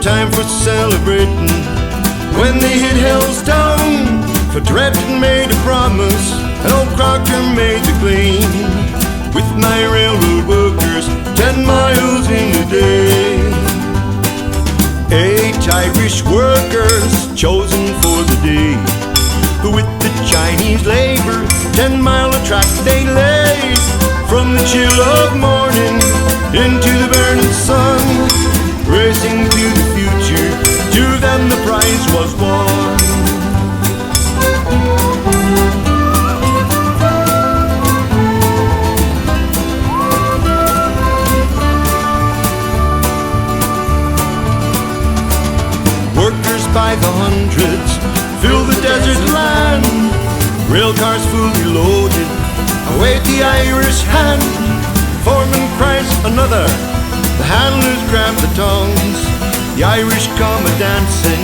time for celebrating. When they hit Hell's Town, for Dredden made a promise, and old Crocker made the claim. With my railroad workers, 10 miles in a day. 8 Irish workers chosen for the day. With the Chinese labor, 10-mile track they laid. From the chill of morning into the burning sun, racing to the future, to them the prize was won. Workers by the hundreds fill the desert land. Rail cars fully loaded await the Irish hand. Foreman cries another, the handlers grab the tongs. The Irish come a-dancing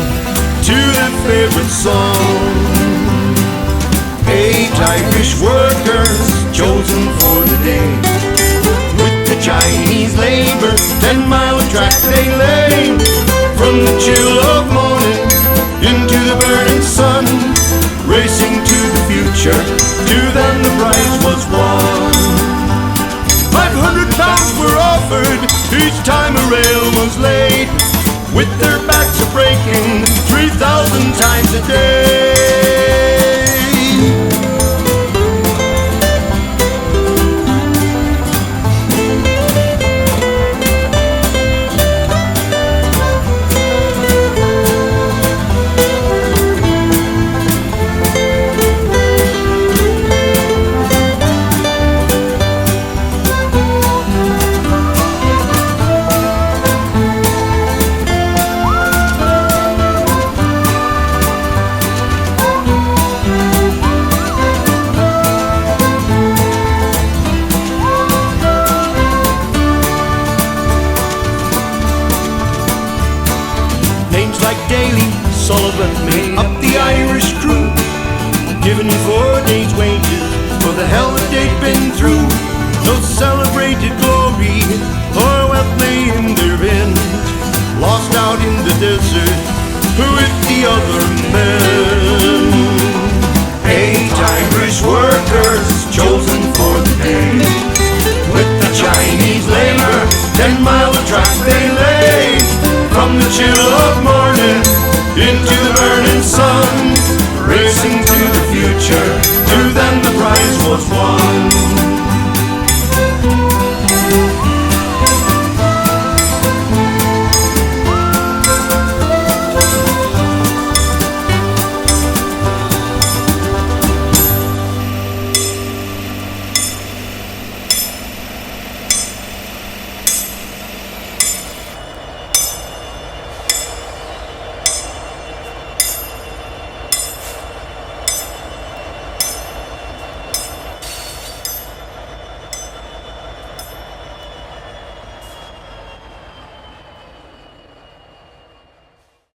to their favorite song. 8 Irish workers chosen for the day. With the Chinese labor, 10-mile track they lay. From the chill of morning into the burning sun, racing to the future, to them the prize was won. 500 pounds were offered each time a rail was laid, with their backs a-breaking 3,000 times a day. Sullivan made up the Irish crew, given 4 days' wages for the hell that they'd been through. No celebrated glory or wealth lay in their end, lost out in the desert with the other men. 8 Irish workers chosen for the day. With the Chinese labor, 10-mile track they